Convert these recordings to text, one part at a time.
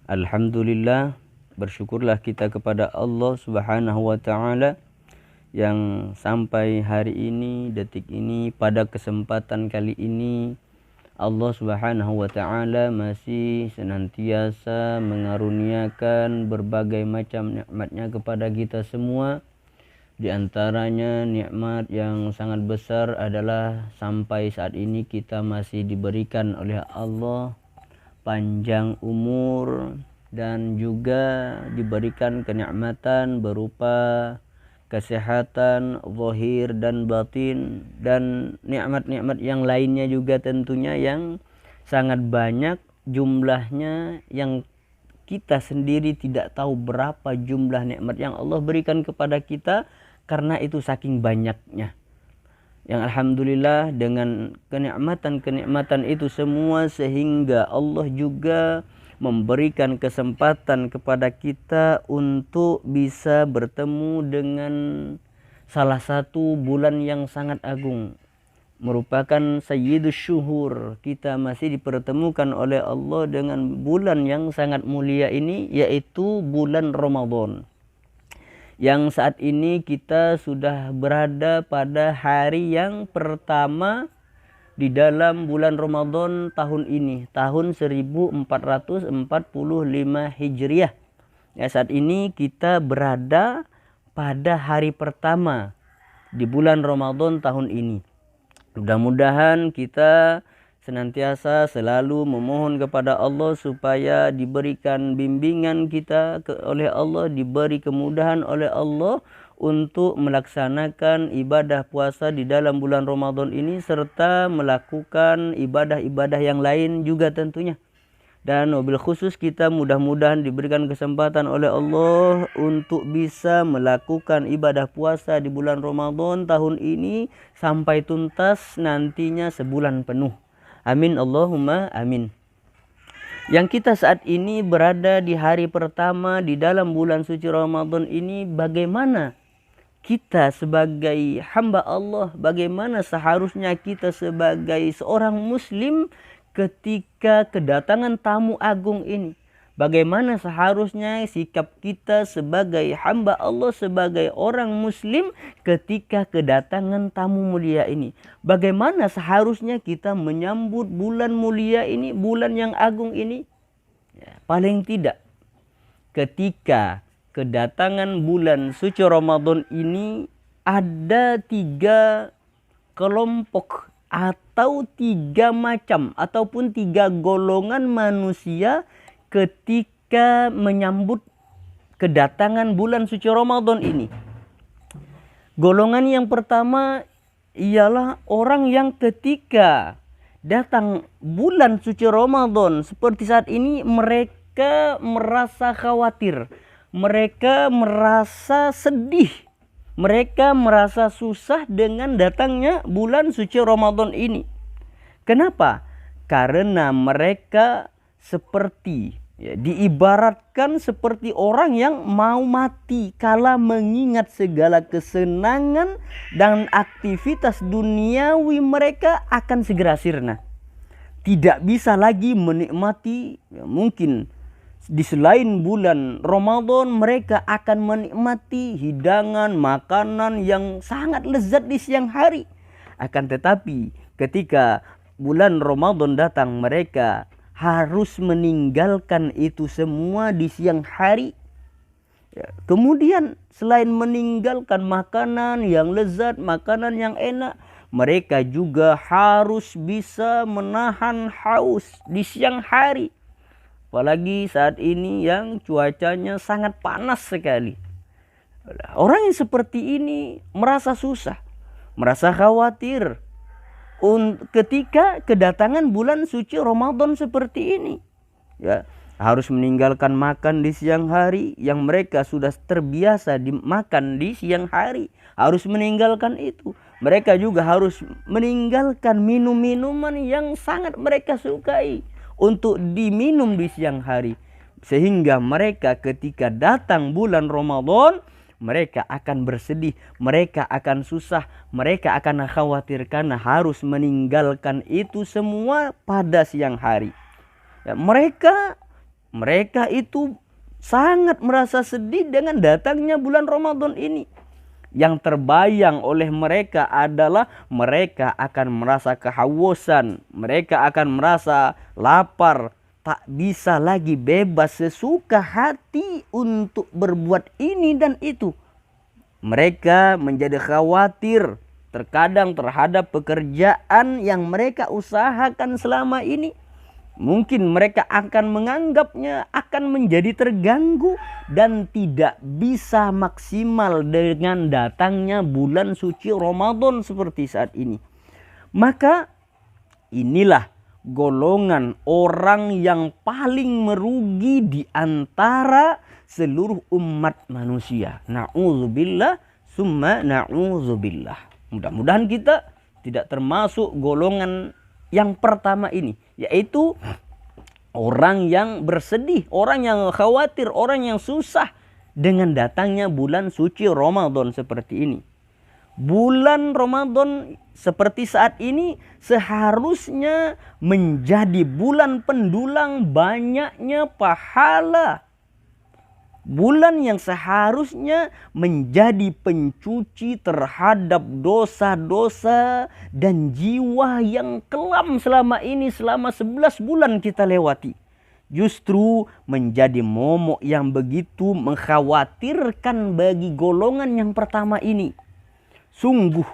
Alhamdulillah, bersyukurlah kita kepada Allah Subhanahu wa taala yang sampai hari ini, detik ini, pada kesempatan kali ini Allah Subhanahu wa taala masih senantiasa mengaruniakan berbagai macam nikmatnya kepada kita semua. Di antaranya nikmat yang sangat besar adalah sampai saat ini kita masih diberikan oleh Allah panjang umur dan juga diberikan kenikmatan berupa kesehatan zahir dan batin, dan nikmat-nikmat yang lainnya juga tentunya yang sangat banyak jumlahnya, yang kita sendiri tidak tahu berapa jumlah nikmat yang Allah berikan kepada kita karena itu saking banyaknya. Yang alhamdulillah dengan kenikmatan-kenikmatan itu semua sehingga Allah juga memberikan kesempatan kepada kita untuk bisa bertemu dengan salah satu bulan yang sangat agung, merupakan sayyidus syuhur. Kita masih dipertemukan oleh Allah dengan bulan yang sangat mulia ini, yaitu bulan Ramadan. Yang saat ini kita sudah berada pada hari yang pertama di dalam bulan Ramadan tahun ini, tahun 1445 Hijriah. Ya, saat ini kita berada pada hari pertama di bulan Ramadan tahun ini. Mudah-mudahan kita senantiasa selalu memohon kepada Allah supaya diberikan bimbingan kita oleh Allah, diberi kemudahan oleh Allah untuk melaksanakan ibadah puasa di dalam bulan Ramadan ini, serta melakukan ibadah-ibadah yang lain juga tentunya. Dan wabil khusus kita mudah-mudahan diberikan kesempatan oleh Allah untuk bisa melakukan ibadah puasa di bulan Ramadan tahun ini sampai tuntas nantinya sebulan penuh. Amin Allahumma amin. Yang kita saat ini berada di hari pertama di dalam bulan suci Ramadan ini, bagaimana kita sebagai hamba Allah, bagaimana seharusnya kita sebagai seorang muslim ketika kedatangan tamu agung ini. Bagaimana seharusnya sikap kita sebagai hamba Allah, sebagai orang muslim ketika kedatangan tamu mulia ini. Bagaimana seharusnya kita menyambut bulan mulia ini, bulan yang agung ini. Ya, paling tidak ketika kedatangan bulan suci Ramadan ini ada 3 kelompok atau 3 macam ataupun 3 golongan manusia ketika menyambut kedatangan bulan suci Ramadan ini. Golongan yang pertama ialah orang yang ketika datang bulan suci Ramadan seperti saat ini, mereka merasa khawatir, mereka merasa sedih, mereka merasa susah dengan datangnya bulan suci Ramadan ini. Kenapa? Karena mereka seperti diibaratkan seperti orang yang mau mati kala mengingat segala kesenangan dan aktivitas duniawi mereka akan segera sirna. Tidak bisa lagi menikmati, mungkin di selain bulan Ramadan mereka akan menikmati hidangan makanan yang sangat lezat di siang hari. Akan tetapi ketika bulan Ramadan datang, mereka harus meninggalkan itu semua di siang hari. Ya, kemudian selain meninggalkan makanan yang lezat, makanan yang enak, mereka juga harus bisa menahan haus di siang hari. Apalagi saat ini yang cuacanya sangat panas sekali. Orang yang seperti ini merasa susah, merasa khawatir ketika kedatangan bulan suci Ramadan seperti ini. Ya, harus meninggalkan makan di siang hari yang mereka sudah terbiasa dimakan di siang hari. Harus meninggalkan itu. Mereka juga harus meninggalkan minum-minuman yang sangat mereka sukai untuk diminum di siang hari. Sehingga mereka ketika datang bulan Ramadan, mereka akan bersedih, mereka akan susah, mereka akan khawatir karena harus meninggalkan itu semua pada siang hari. Ya, mereka Mereka itu sangat merasa sedih dengan datangnya bulan Ramadan ini. Yang terbayang oleh mereka adalah mereka akan merasa kehausan, mereka akan merasa lapar, tak bisa lagi bebas sesuka hati untuk berbuat ini dan itu. Mereka menjadi khawatir terkadang terhadap pekerjaan yang mereka usahakan selama ini. Mungkin mereka akan menganggapnya akan menjadi terganggu dan tidak bisa maksimal dengan datangnya bulan suci Ramadan seperti saat ini. Maka inilah golongan orang yang paling merugi di antara seluruh umat manusia. Na'udzubillah summa na'udzubillah. Mudah-mudahan kita tidak termasuk golongan yang pertama ini, yaitu orang yang bersedih, orang yang khawatir, orang yang susah dengan datangnya bulan suci Ramadan seperti ini. Bulan Ramadan seperti saat ini seharusnya menjadi bulan pendulang banyaknya pahala. Bulan yang seharusnya menjadi pencuci terhadap dosa-dosa dan jiwa yang kelam selama ini, selama 11 bulan kita lewati. Justru menjadi momok yang begitu mengkhawatirkan bagi golongan yang pertama ini. Sungguh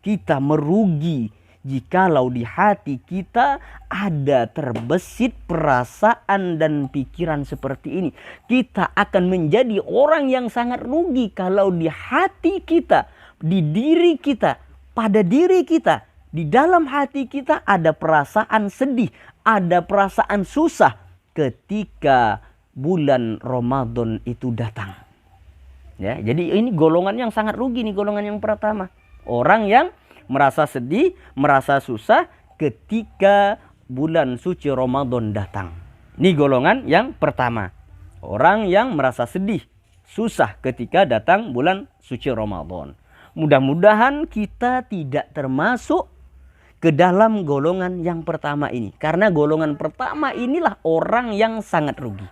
kita merugi jikalau di hati kita ada terbesit perasaan dan pikiran seperti ini. Kita akan menjadi orang yang sangat rugi kalau di hati kita, di diri kita, pada diri kita, di dalam hati kita ada perasaan sedih, ada perasaan susah ketika bulan Ramadan itu datang. Ya, jadi ini golongan yang sangat rugi nih, golongan yang pertama. Orang yang merasa sedih, merasa susah ketika bulan suci Ramadan datang. Ini golongan yang pertama. Orang yang merasa sedih, susah ketika datang bulan suci Ramadan. Mudah-mudahan kita tidak termasuk ke dalam golongan yang pertama ini. Karena golongan pertama inilah orang yang sangat rugi.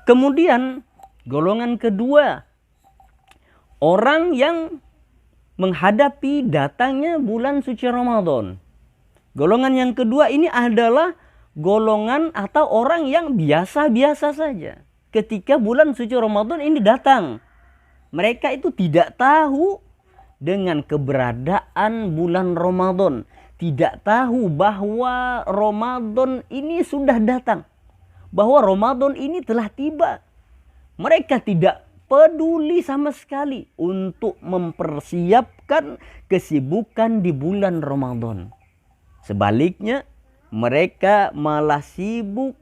Kemudian golongan kedua, orang yang menghadapi datangnya bulan suci Ramadan. Golongan yang kedua ini adalah golongan atau orang yang biasa-biasa saja. Ketika bulan suci Ramadan ini datang, mereka itu tidak tahu dengan keberadaan bulan Ramadan. Tidak tahu bahwa Ramadan ini sudah datang. Bahwa Ramadan ini telah tiba. Mereka tidak peduli sama sekali untuk mempersiapkan kesibukan di bulan Ramadan. Sebaliknya, mereka malah sibuk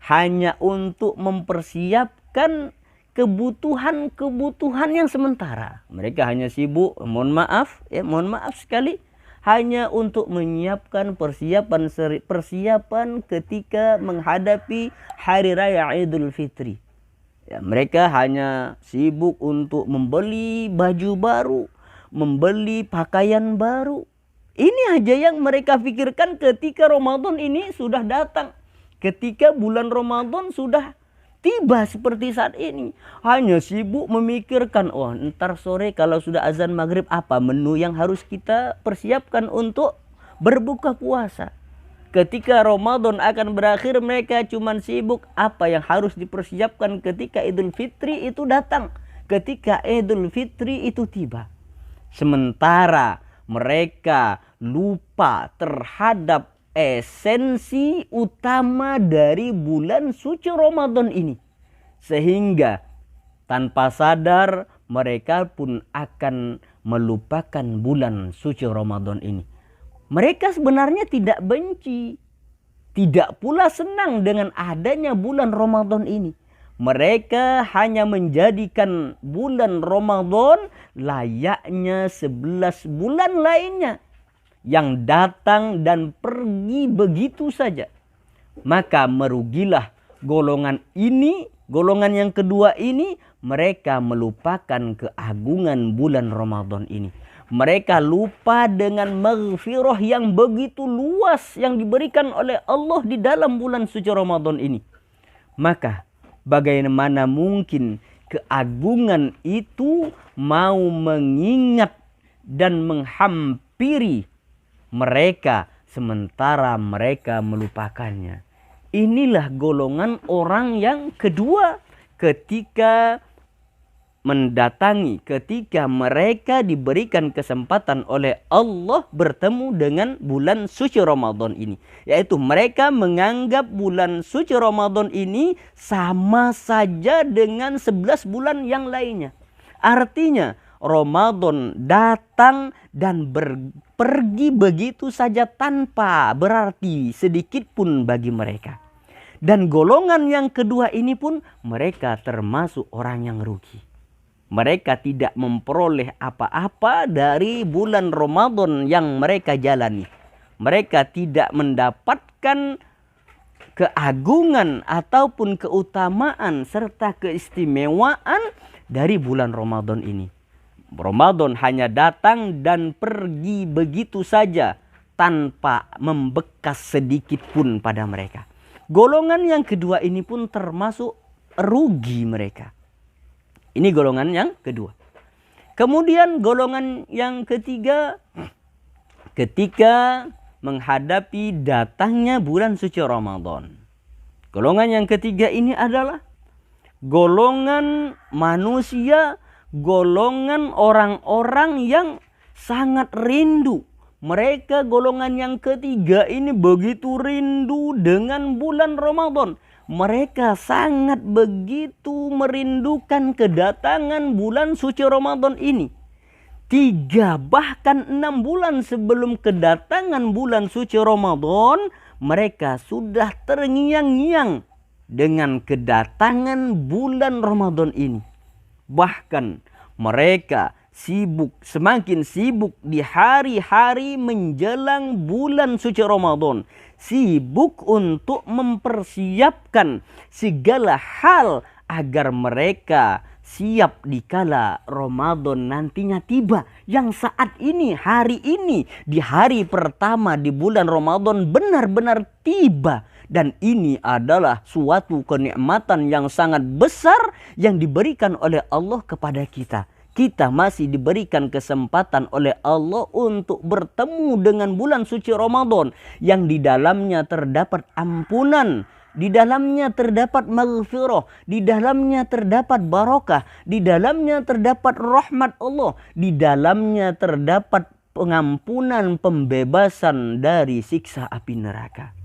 hanya untuk mempersiapkan kebutuhan-kebutuhan yang sementara. Mereka hanya sibuk, mohon maaf sekali, hanya untuk menyiapkan persiapan ketika menghadapi Hari Raya Idul Fitri. Ya, mereka hanya sibuk untuk membeli baju baru, membeli pakaian baru. Ini aja yang mereka pikirkan ketika Ramadan ini sudah datang. Ketika bulan Ramadan sudah tiba seperti saat ini. Hanya sibuk memikirkan, oh ntar sore kalau sudah azan maghrib apa menu yang harus kita persiapkan untuk berbuka puasa. Ketika Ramadan akan berakhir, mereka cuma sibuk apa yang harus dipersiapkan ketika Idul Fitri itu datang. Ketika Idul Fitri itu tiba. Sementara mereka lupa terhadap esensi utama dari bulan suci Ramadan ini. Sehingga tanpa sadar mereka pun akan melupakan bulan suci Ramadan ini. Mereka sebenarnya tidak benci, tidak pula senang dengan adanya bulan Ramadan ini. Mereka hanya menjadikan bulan Ramadan layaknya 11 bulan lainnya yang datang dan pergi begitu saja. Maka merugilah golongan ini, golongan yang kedua ini, mereka melupakan keagungan bulan Ramadan ini. Mereka lupa dengan maghfirah yang begitu luas yang diberikan oleh Allah di dalam bulan suci Ramadan ini. Maka bagaimana mungkin keagungan itu mau mengingat dan menghampiri mereka sementara mereka melupakannya. Inilah golongan orang yang kedua ketika mendatangi, ketika mereka diberikan kesempatan oleh Allah bertemu dengan bulan suci Ramadan ini. Yaitu mereka menganggap bulan suci Ramadan ini sama saja dengan 11 bulan yang lainnya. Artinya Ramadan datang dan pergi begitu saja tanpa berarti sedikit pun bagi mereka. Dan golongan yang kedua ini pun mereka termasuk orang yang rugi. Mereka tidak memperoleh apa-apa dari bulan Ramadan yang mereka jalani. Mereka tidak mendapatkan keagungan ataupun keutamaan serta keistimewaan dari bulan Ramadan ini. Ramadan hanya datang dan pergi begitu saja tanpa membekas sedikit pun pada mereka. Golongan yang kedua ini pun termasuk rugi mereka. Ini golongan yang kedua. Kemudian golongan yang ketiga, ketika menghadapi datangnya bulan suci Ramadan. Golongan yang ketiga ini adalah golongan manusia, golongan orang-orang yang sangat rindu. Mereka golongan yang ketiga ini begitu rindu dengan bulan Ramadan. Mereka sangat begitu merindukan kedatangan bulan suci Ramadan ini. 3 bahkan 6 bulan sebelum kedatangan bulan suci Ramadan, mereka sudah terngiang-ngiang dengan kedatangan bulan Ramadan ini. Bahkan mereka semakin sibuk di hari-hari menjelang bulan suci Ramadan. Sibuk untuk mempersiapkan segala hal agar mereka siap dikala Ramadan nantinya tiba. Yang saat ini, hari ini, di hari pertama di bulan Ramadan benar-benar tiba. Dan ini adalah suatu kenikmatan yang sangat besar yang diberikan oleh Allah kepada kita. Kita masih diberikan kesempatan oleh Allah untuk bertemu dengan bulan suci Ramadan yang di dalamnya terdapat ampunan, di dalamnya terdapat maghfirah, di dalamnya terdapat barakah, di dalamnya terdapat rahmat Allah, di dalamnya terdapat pengampunan, pembebasan dari siksa api neraka.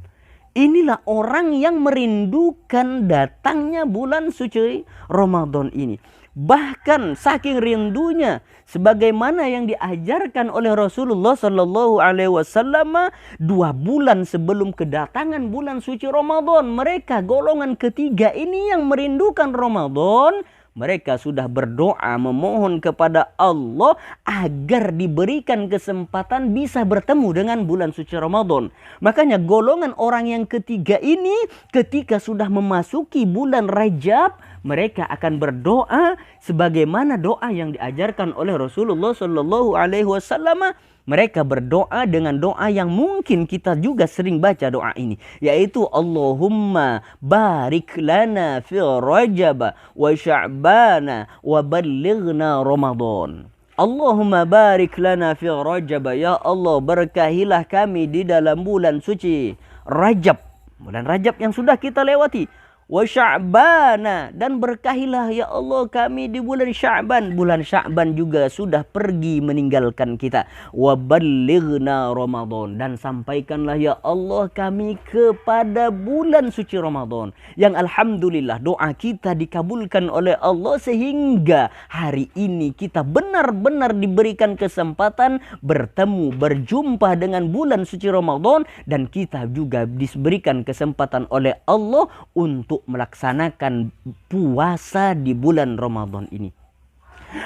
Inilah orang yang merindukan datangnya bulan suci Ramadan ini. Bahkan saking rindunya, sebagaimana yang diajarkan oleh Rasulullah Sallallahu Alaihi Wasallam 2 bulan sebelum kedatangan bulan suci Ramadan, mereka golongan ketiga ini yang merindukan Ramadan, mereka sudah berdoa memohon kepada Allah agar diberikan kesempatan bisa bertemu dengan bulan suci Ramadan. Makanya golongan orang yang ketiga ini ketika sudah memasuki bulan Rajab, mereka akan berdoa sebagaimana doa yang diajarkan oleh Rasulullah Sallallahu Alaihi Wasallam. Mereka berdoa dengan doa yang mungkin kita juga sering baca doa ini, yaitu Allahumma barik lana fi Rajab wa Sya'ban wa ballighna Ramadan. Allahumma barik lana fi Rajab, ya Allah berkahilah kami di dalam bulan suci Rajab, bulan Rajab yang sudah kita lewati. Wa Sya'ban, dan berkahilah ya Allah kami di bulan Sya'ban. Bulan Sya'ban juga sudah pergi meninggalkan kita. Wa ballighna Ramadan, dan sampaikanlah ya Allah kami kepada bulan suci Ramadan yang alhamdulillah doa kita dikabulkan oleh Allah sehingga hari ini kita benar-benar diberikan kesempatan bertemu, berjumpa dengan bulan suci Ramadan, dan kita juga diberikan kesempatan oleh Allah untuk melaksanakan puasa di bulan Ramadan ini.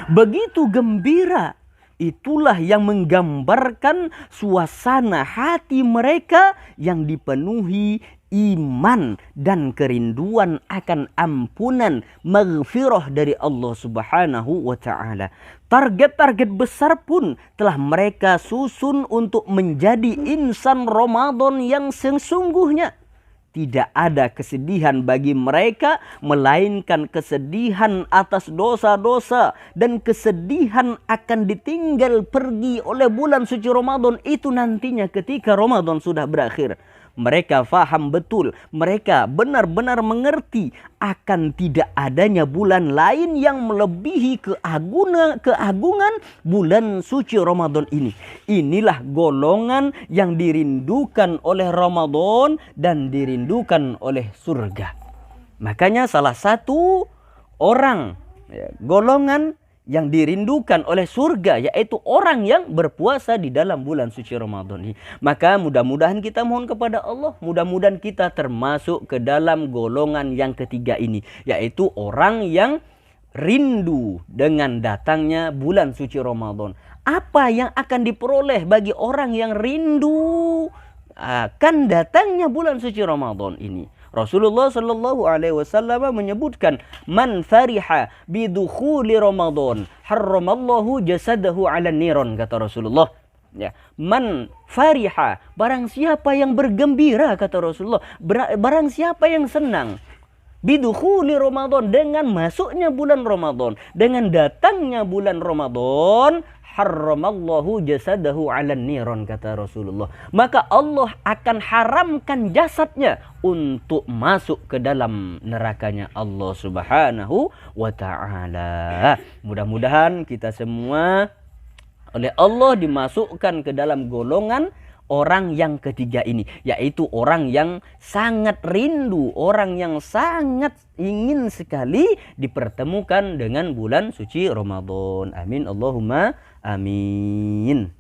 Begitu gembira, itulah yang menggambarkan suasana hati mereka yang dipenuhi iman dan kerinduan akan ampunan, maghfirah dari Allah Subhanahu wa taala. Target-target besar pun telah mereka susun untuk menjadi insan Ramadan yang sesungguhnya. tidak ada kesedihan bagi mereka melainkan kesedihan atas dosa-dosa, dan kesedihan akan ditinggal pergi oleh bulan suci Ramadan itu nantinya ketika Ramadan sudah berakhir. Mereka faham betul, mereka benar-benar mengerti akan tidak adanya bulan lain yang melebihi keagungan bulan suci Ramadan ini. Inilah golongan yang dirindukan oleh Ramadan dan dirindukan oleh surga. Makanya salah satu orang, golongan yang dirindukan oleh surga yaitu orang yang berpuasa di dalam bulan suci Ramadan ini. Maka mudah-mudahan kita mohon kepada Allah, mudah-mudahan kita termasuk ke dalam golongan yang ketiga ini, yaitu orang yang rindu dengan datangnya bulan suci Ramadan. Apa yang akan diperoleh bagi orang yang rindu akan datangnya bulan suci Ramadan ini? Rasulullah Shallallahu Alaihi Wasallam menyebutkan, man fariha bidukhuli Ramadan harramallahu jasadahu ala niron, kata Rasulullah. Ya, man fariha, barang siapa yang bergembira, kata Rasulullah, barang siapa yang senang bidukhuli Ramadan, dengan masuknya bulan Ramadan, dengan datangnya bulan Ramadan, harramallahu jasadahu 'alan niron, kata Rasulullah. Maka Allah akan haramkan jasadnya untuk masuk ke dalam nerakanya Allah Subhanahu wa taala. Mudah-mudahan kita semua oleh Allah dimasukkan ke dalam golongan orang yang ketiga ini, yaitu orang yang sangat rindu, orang yang sangat ingin sekali dipertemukan dengan bulan suci Ramadan. Amin Allahumma amin.